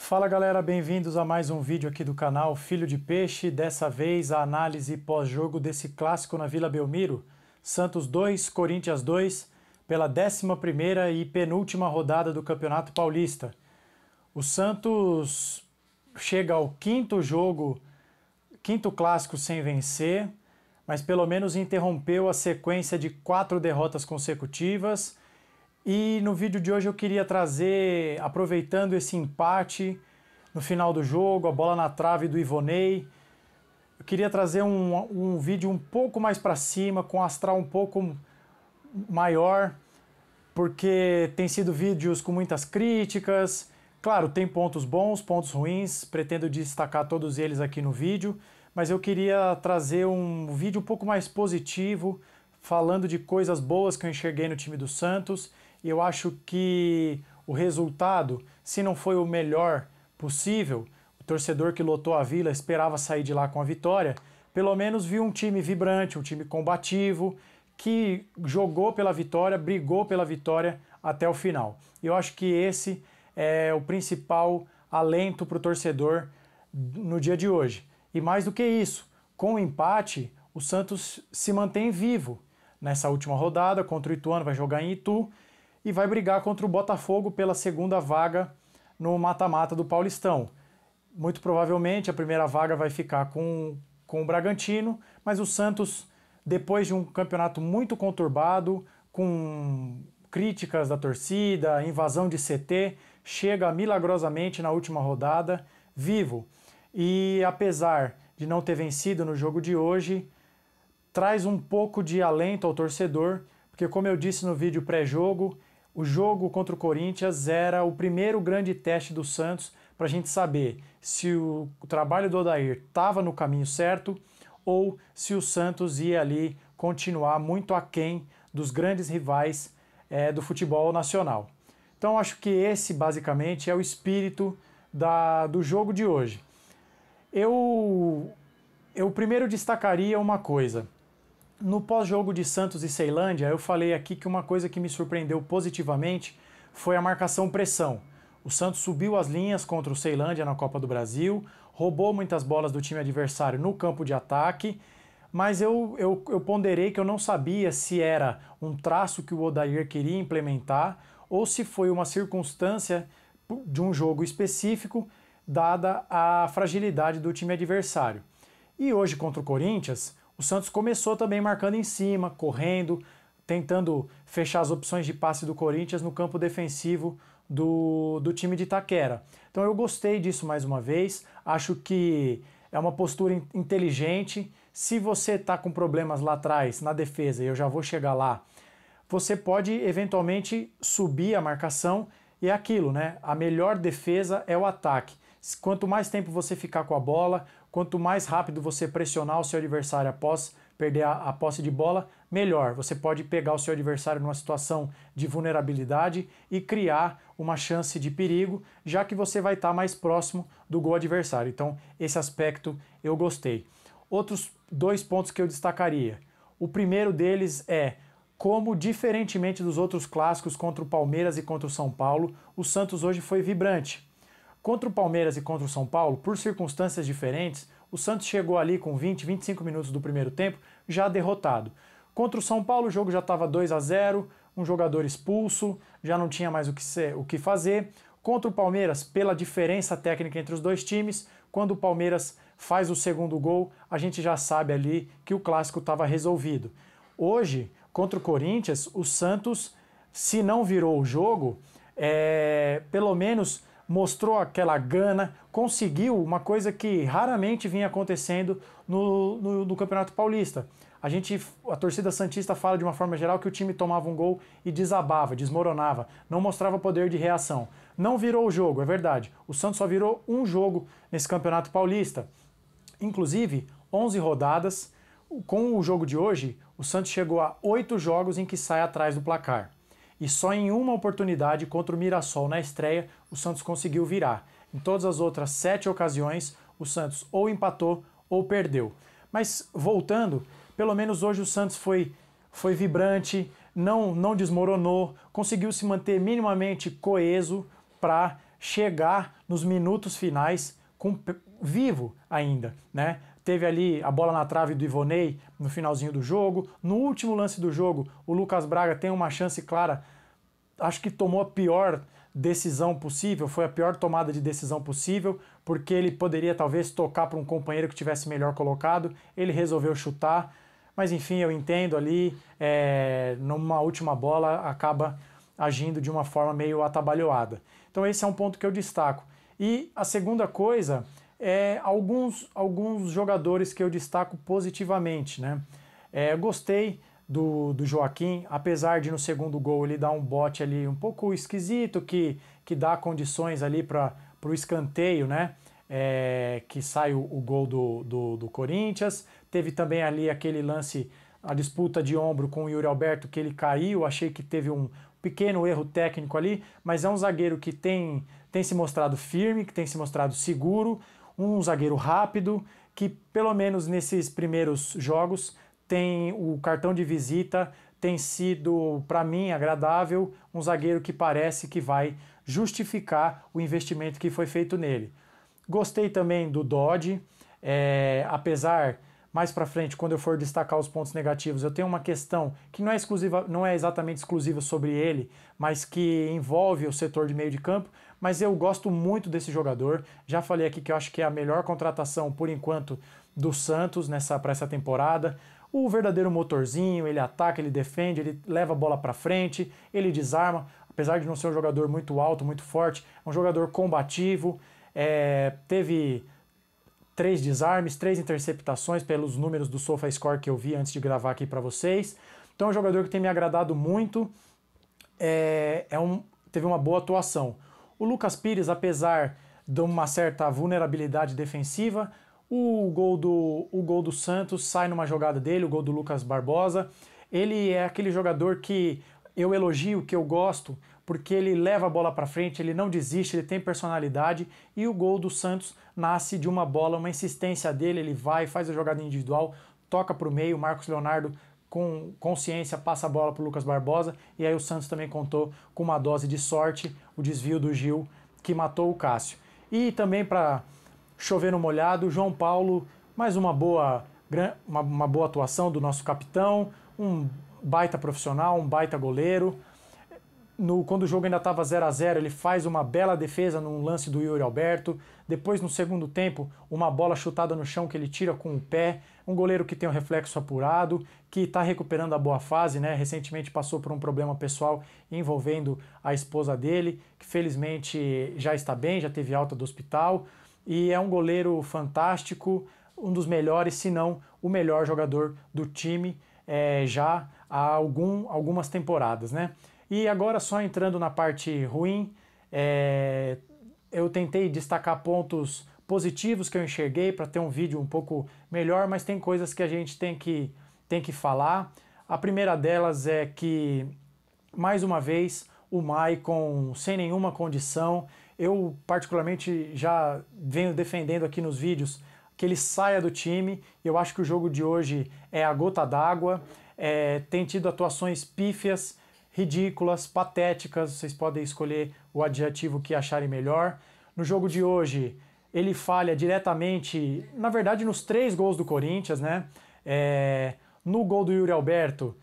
Fala galera, bem-vindos a mais um vídeo aqui do canal Filho de Peixe. Dessa vez a análise pós-jogo desse clássico na Vila Belmiro. Santos 2, Corinthians 2, pela 11ª e penúltima rodada do Campeonato Paulista. O Santos chega ao quinto clássico sem vencer, mas pelo menos interrompeu a sequência de 4 derrotas consecutivas. E no vídeo de hoje eu queria trazer, aproveitando esse empate no final do jogo, a bola na trave do Ivonei, eu queria trazer um vídeo um pouco mais para cima, com astral um pouco maior, porque tem sido vídeos com muitas críticas. Claro, tem pontos bons, pontos ruins, pretendo destacar todos eles aqui no vídeo, mas eu queria trazer um vídeo um pouco mais positivo, falando de coisas boas que eu enxerguei no time do Santos. E eu acho que o resultado, se não foi o melhor possível, o torcedor que lotou a Vila esperava sair de lá com a vitória, pelo menos viu um time vibrante, um time combativo, que jogou pela vitória, brigou pela vitória até o final. E eu acho que esse é o principal alento para o torcedor no dia de hoje. E mais do que isso, com o empate, o Santos se mantém vivo. Nessa última rodada, contra o Ituano, vai jogar em Itu, e vai brigar contra o Botafogo pela segunda vaga no mata-mata do Paulistão. Muito provavelmente a primeira vaga vai ficar com o Bragantino, mas o Santos, depois de um campeonato muito conturbado, com críticas da torcida, invasão de CT, chega milagrosamente na última rodada, vivo. E apesar de não ter vencido no jogo de hoje, traz um pouco de alento ao torcedor, porque como eu disse no vídeo pré-jogo, o jogo contra o Corinthians era o primeiro grande teste do Santos para a gente saber se o trabalho do Odair estava no caminho certo ou se o Santos ia ali continuar muito aquém dos grandes rivais do futebol nacional. Então acho que esse basicamente é o espírito do jogo de hoje. Eu primeiro destacaria uma coisa. No pós-jogo de Santos e Ceilândia, eu falei aqui que uma coisa que me surpreendeu positivamente foi a marcação-pressão. O Santos subiu as linhas contra o Ceilândia na Copa do Brasil, roubou muitas bolas do time adversário no campo de ataque, mas eu ponderei que eu não sabia se era um traço que o Odair queria implementar ou se foi uma circunstância de um jogo específico, dada a fragilidade do time adversário. E hoje contra o Corinthians, o Santos começou também marcando em cima, correndo, tentando fechar as opções de passe do Corinthians no campo defensivo do time de Itaquera. Então eu gostei disso mais uma vez, acho que é uma postura inteligente. Se você está com problemas lá atrás na defesa, e eu já vou chegar lá, você pode eventualmente subir a marcação, e é aquilo, né? A melhor defesa é o ataque. Quanto mais tempo você ficar com a bola, quanto mais rápido você pressionar o seu adversário após perder a posse de bola, melhor. Você pode pegar o seu adversário numa situação de vulnerabilidade e criar uma chance de perigo, já que você vai estar mais próximo do gol adversário. Então, esse aspecto eu gostei. Outros 2 pontos que eu destacaria. O primeiro deles é como, diferentemente dos outros clássicos contra o Palmeiras e contra o São Paulo, o Santos hoje foi vibrante. Contra o Palmeiras e contra o São Paulo, por circunstâncias diferentes, o Santos chegou ali com 20, 25 minutos do primeiro tempo, já derrotado. Contra o São Paulo, o jogo já estava 2-0, um jogador expulso, já não tinha mais o que fazer. Contra o Palmeiras, pela diferença técnica entre os dois times, quando o Palmeiras faz o segundo gol, a gente já sabe ali que o clássico estava resolvido. Hoje, contra o Corinthians, o Santos, se não virou o jogo, pelo menos mostrou aquela gana, conseguiu uma coisa que raramente vinha acontecendo no Campeonato Paulista. A torcida santista fala de uma forma geral que o time tomava um gol e desabava, desmoronava, não mostrava poder de reação. Não virou o jogo, é verdade. O Santos só virou um jogo nesse Campeonato Paulista. Inclusive, 11 rodadas. Com o jogo de hoje, o Santos chegou a 8 jogos em que sai atrás do placar. E só em uma oportunidade contra o Mirassol na estreia, o Santos conseguiu virar. Em todas as outras 7 ocasiões, o Santos ou empatou ou perdeu. Mas voltando, pelo menos hoje o Santos foi vibrante, não desmoronou, conseguiu se manter minimamente coeso para chegar nos minutos finais vivo ainda, né? Teve ali a bola na trave do Ivonei no finalzinho do jogo. No último lance do jogo, o Lucas Braga tem uma chance clara, acho que tomou a pior decisão possível, foi a pior tomada de decisão possível, porque ele poderia talvez tocar para um companheiro que tivesse melhor colocado, ele resolveu chutar, mas enfim, eu entendo ali, numa última bola acaba agindo de uma forma meio atabalhoada. Então esse é um ponto que eu destaco. E a segunda coisa é alguns jogadores que eu destaco positivamente, né? Gostei do Joaquim, apesar de no segundo gol ele dar um bote ali um pouco esquisito, que dá condições ali para o escanteio, né? Que sai o gol do Corinthians. Teve também ali aquele lance, a disputa de ombro com o Yuri Alberto, que ele caiu, achei que teve um pequeno erro técnico ali, mas é um zagueiro que tem se mostrado firme, que tem se mostrado seguro, um zagueiro rápido, que pelo menos nesses primeiros jogos tem o cartão de visita, tem sido, para mim, agradável, um zagueiro que parece que vai justificar o investimento que foi feito nele. Gostei também do Dodge, apesar, mais para frente, quando eu for destacar os pontos negativos, eu tenho uma questão que não é exatamente exclusiva sobre ele, mas que envolve o setor de meio de campo, mas eu gosto muito desse jogador. Já falei aqui que eu acho que é a melhor contratação, por enquanto, do Santos para essa temporada. O verdadeiro motorzinho, ele ataca, ele defende, ele leva a bola para frente, ele desarma, apesar de não ser um jogador muito alto, muito forte, é um jogador combativo, teve 3 desarmes, 3 interceptações pelos números do SofaScore que eu vi antes de gravar aqui para vocês. Então é um jogador que tem me agradado muito, teve uma boa atuação. O Lucas Pires, apesar de uma certa vulnerabilidade defensiva, o gol do Santos sai numa jogada dele, o gol do Lucas Barbosa. Ele é aquele jogador que eu elogio, que eu gosto, porque ele leva a bola para frente, ele não desiste, ele tem personalidade, e o gol do Santos nasce de uma bola, uma insistência dele, ele vai, faz a jogada individual, toca para o meio, o Marcos Leonardo com consciência passa a bola para o Lucas Barbosa, e aí o Santos também contou com uma dose de sorte, o desvio do Gil, que matou o Cássio. E também para chover no molhado, João Paulo, mais uma boa atuação do nosso capitão, um baita profissional, um baita goleiro. Quando o jogo ainda estava 0-0, ele faz uma bela defesa num lance do Yuri Alberto. Depois, no segundo tempo, uma bola chutada no chão que ele tira com o pé. Um goleiro que tem um reflexo apurado, que está recuperando a boa fase, né? Recentemente passou por um problema pessoal envolvendo a esposa dele, que felizmente já está bem, já teve alta do hospital. E é um goleiro fantástico, um dos melhores, se não o melhor jogador do time já há algumas temporadas, né? E agora, só entrando na parte ruim, eu tentei destacar pontos positivos que eu enxerguei para ter um vídeo um pouco melhor, mas tem coisas que a gente tem que falar. A primeira delas é que, mais uma vez, o Maicon sem nenhuma condição. Eu particularmente já venho defendendo aqui nos vídeos que ele saia do time. Eu acho que o jogo de hoje é a gota d'água. Tem tido atuações pífias, ridículas, patéticas, vocês podem escolher o adjetivo que acharem melhor. No jogo de hoje, ele falha diretamente, na verdade, nos 3 gols do Corinthians, né? No gol do Yuri Alberto,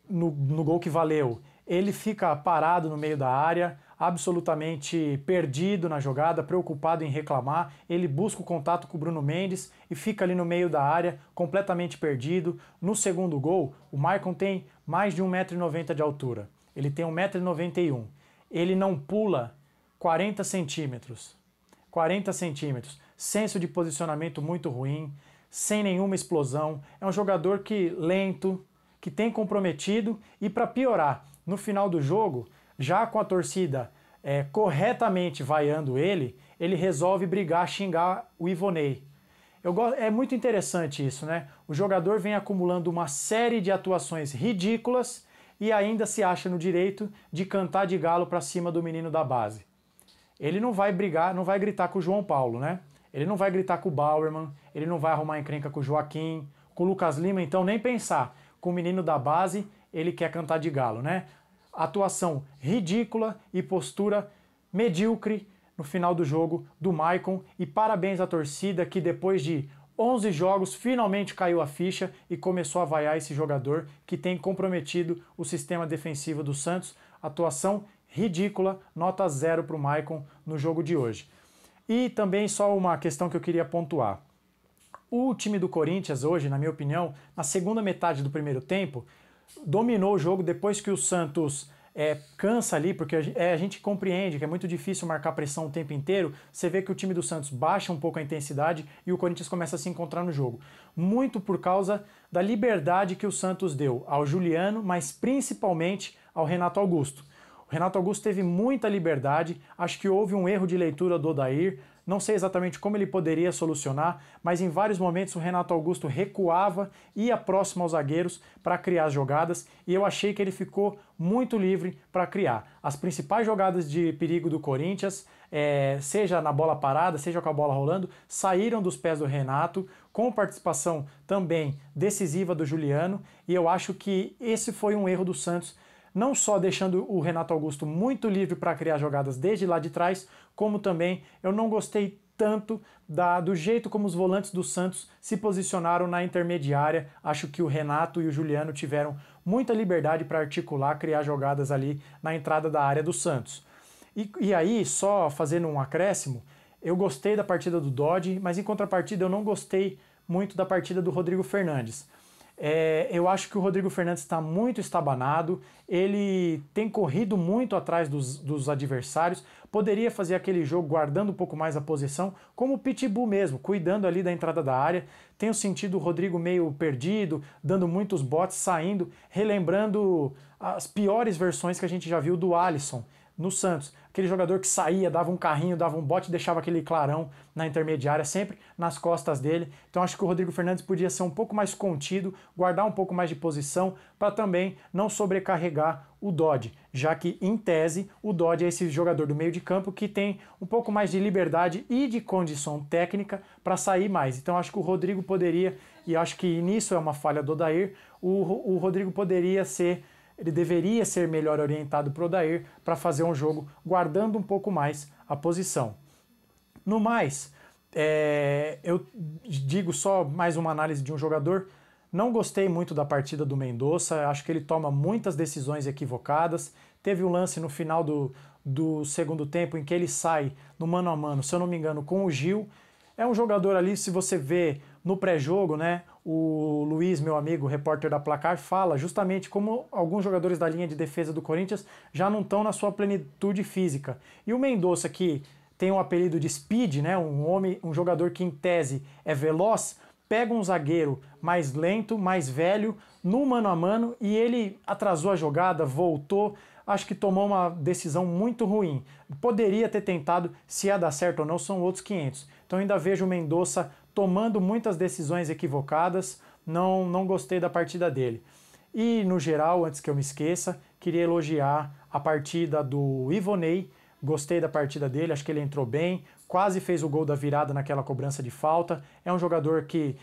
no gol que valeu, ele fica parado no meio da área, absolutamente perdido na jogada, preocupado em reclamar. Ele busca o contato com o Bruno Mendes e fica ali no meio da área, completamente perdido. No segundo gol, o Maicon tem mais de 1,90 m de altura. Ele tem 1,91 m. Ele não pula 40 centímetros. 40 centímetros. Senso de posicionamento muito ruim, sem nenhuma explosão. É um jogador lento, que tem comprometido, e para piorar, no final do jogo, já com a torcida corretamente vaiando ele resolve brigar, xingar o Ivonei. É muito interessante isso, né? O jogador vem acumulando uma série de atuações ridículas e ainda se acha no direito de cantar de galo para cima do menino da base. Ele não vai brigar, não vai gritar com o João Paulo, né? Ele não vai gritar com o Bauerman, ele não vai arrumar encrenca com o Joaquim, com o Lucas Lima, então nem pensar. Com o menino da base, ele quer cantar de galo, né? Atuação ridícula e postura medíocre no final do jogo do Maicon, e parabéns à torcida que depois de 11 jogos finalmente caiu a ficha e começou a vaiar esse jogador que tem comprometido o sistema defensivo do Santos. Atuação ridícula, nota 0 para o Maicon no jogo de hoje. E também só uma questão que eu queria pontuar. O time do Corinthians hoje, na minha opinião, na segunda metade do primeiro tempo, dominou o jogo depois que o Santos cansa ali, porque a gente compreende que é muito difícil marcar pressão o tempo inteiro. Você vê que o time do Santos baixa um pouco a intensidade e o Corinthians começa a se encontrar no jogo. Muito por causa da liberdade que o Santos deu ao Juliano, mas principalmente ao Renato Augusto. O Renato Augusto teve muita liberdade, acho que houve um erro de leitura do Odair, não sei exatamente como ele poderia solucionar, mas em vários momentos o Renato Augusto recuava, ia próximo aos zagueiros para criar as jogadas, e eu achei que ele ficou muito livre para criar. As principais jogadas de perigo do Corinthians, seja na bola parada, seja com a bola rolando, saíram dos pés do Renato, com participação também decisiva do Juliano, e eu acho que esse foi um erro do Santos, não só deixando o Renato Augusto muito livre para criar jogadas desde lá de trás, como também eu não gostei tanto do jeito como os volantes do Santos se posicionaram na intermediária. Acho que o Renato e o Juliano tiveram muita liberdade para articular, criar jogadas ali na entrada da área do Santos. E aí, só fazendo um acréscimo, eu gostei da partida do Dodge, mas em contrapartida eu não gostei muito da partida do Rodrigo Fernandes. Eu acho que o Rodrigo Fernandes está muito estabanado, ele tem corrido muito atrás dos adversários, poderia fazer aquele jogo guardando um pouco mais a posição, como o Pitbull mesmo, cuidando ali da entrada da área. Tenho sentido o Rodrigo meio perdido, dando muitos botes, saindo, relembrando as piores versões que a gente já viu do Alisson no Santos. Aquele jogador que saía, dava um carrinho, dava um bote e deixava aquele clarão na intermediária, sempre nas costas dele. Então acho que o Rodrigo Fernandes podia ser um pouco mais contido, guardar um pouco mais de posição, para também não sobrecarregar o Dodge, já que, em tese, o Dodge é esse jogador do meio de campo que tem um pouco mais de liberdade e de condição técnica para sair mais. Então acho que o Rodrigo poderia, e acho que nisso é uma falha do Odair, o Rodrigo poderia ser... Ele deveria ser melhor orientado para o Odair para fazer um jogo guardando um pouco mais a posição. No mais, eu digo só mais uma análise de um jogador. Não gostei muito da partida do Mendonça, acho que ele toma muitas decisões equivocadas. Teve um lance no final do segundo tempo em que ele sai no mano a mano, se eu não me engano, com o Gil. É um jogador ali, se você vê no pré-jogo, né? O Luiz, meu amigo, repórter da Placar, fala justamente como alguns jogadores da linha de defesa do Corinthians já não estão na sua plenitude física. E o Mendonça, que tem o apelido de Speed, né? Um jogador que em tese é veloz, pega um zagueiro mais lento, mais velho, no mano a mano, e ele atrasou a jogada, voltou, acho que tomou uma decisão muito ruim. Poderia ter tentado, se ia dar certo ou não, são outros 500. Então ainda vejo o Mendonça tomando muitas decisões equivocadas, não gostei da partida dele. E no geral, antes que eu me esqueça, queria elogiar a partida do Ivonei, gostei da partida dele, acho que ele entrou bem, quase fez o gol da virada naquela cobrança de falta, é um jogador que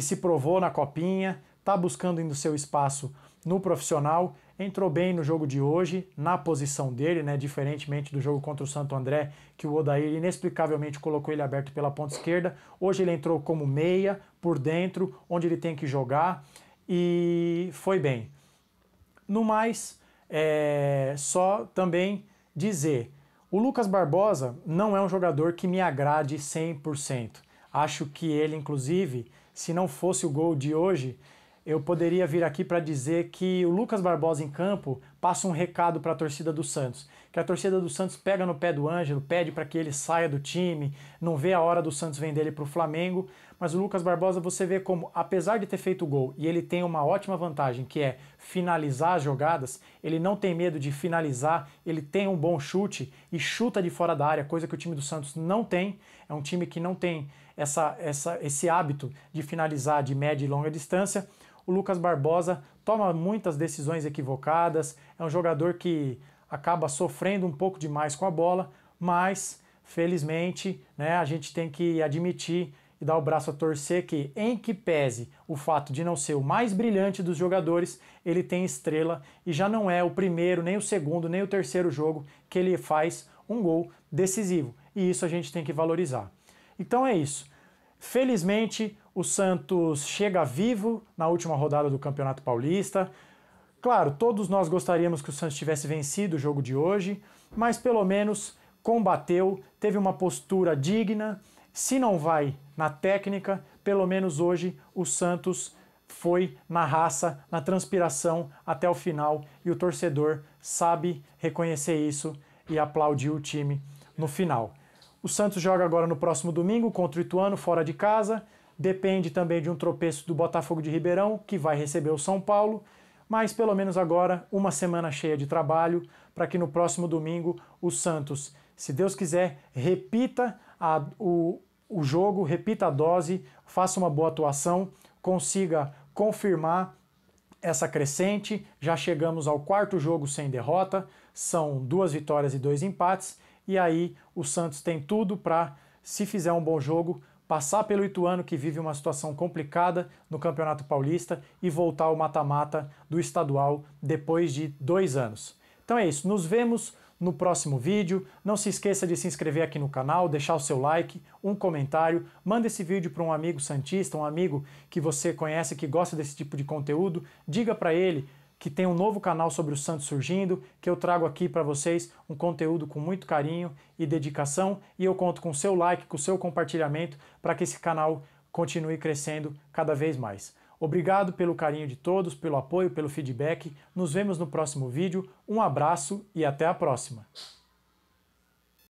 se provou na copinha, está buscando o seu espaço no profissional, entrou bem no jogo de hoje, na posição dele, né, diferentemente do jogo contra o Santo André, que o Odair inexplicavelmente colocou ele aberto pela ponta esquerda. Hoje ele entrou como meia, por dentro, onde ele tem que jogar, e foi bem. No mais, só também dizer, o Lucas Barbosa não é um jogador que me agrade 100%. Acho que ele, inclusive, se não fosse o gol de hoje, eu poderia vir aqui para dizer que o Lucas Barbosa em campo passa um recado para a torcida do Santos, que a torcida do Santos pega no pé do Ângelo, pede para que ele saia do time, não vê a hora do Santos vender ele para o Flamengo, mas o Lucas Barbosa você vê como, apesar de ter feito o gol, e ele tem uma ótima vantagem, que é finalizar as jogadas, ele não tem medo de finalizar, ele tem um bom chute e chuta de fora da área, coisa que o time do Santos não tem, é um time que não tem esse hábito de finalizar de média e longa distância. O Lucas Barbosa toma muitas decisões equivocadas, é um jogador que acaba sofrendo um pouco demais com a bola, mas, felizmente, né, a gente tem que admitir e dar o braço a torcer que, em que pese o fato de não ser o mais brilhante dos jogadores, ele tem estrela e já não é o primeiro, nem o segundo, nem o terceiro jogo que ele faz um gol decisivo. E isso a gente tem que valorizar. Então é isso. Felizmente, o Santos chega vivo na última rodada do Campeonato Paulista. Claro, todos nós gostaríamos que o Santos tivesse vencido o jogo de hoje, mas pelo menos combateu, teve uma postura digna. Se não vai na técnica, pelo menos hoje o Santos foi na raça, na transpiração até o final e o torcedor sabe reconhecer isso e aplaudir o time no final. O Santos joga agora no próximo domingo contra o Ituano, fora de casa. Depende também de um tropeço do Botafogo de Ribeirão, que vai receber o São Paulo. Mas pelo menos agora, uma semana cheia de trabalho, para que no próximo domingo o Santos, se Deus quiser, repita o jogo, repita a dose, faça uma boa atuação, consiga confirmar essa crescente. Já chegamos ao quarto jogo sem derrota, são 2 vitórias e 2 empates, e aí o Santos tem tudo para, se fizer um bom jogo, passar pelo Ituano, que vive uma situação complicada no Campeonato Paulista, e voltar ao mata-mata do estadual depois de 2 anos. Então é isso, nos vemos no próximo vídeo. Não se esqueça de se inscrever aqui no canal, deixar o seu like, um comentário, manda esse vídeo para um amigo santista, um amigo que você conhece, que gosta desse tipo de conteúdo, diga para ele que tem um novo canal sobre o Santos surgindo, que eu trago aqui para vocês um conteúdo com muito carinho e dedicação, e eu conto com o seu like, com o seu compartilhamento, para que esse canal continue crescendo cada vez mais. Obrigado pelo carinho de todos, pelo apoio, pelo feedback. Nos vemos no próximo vídeo. Um abraço e até a próxima!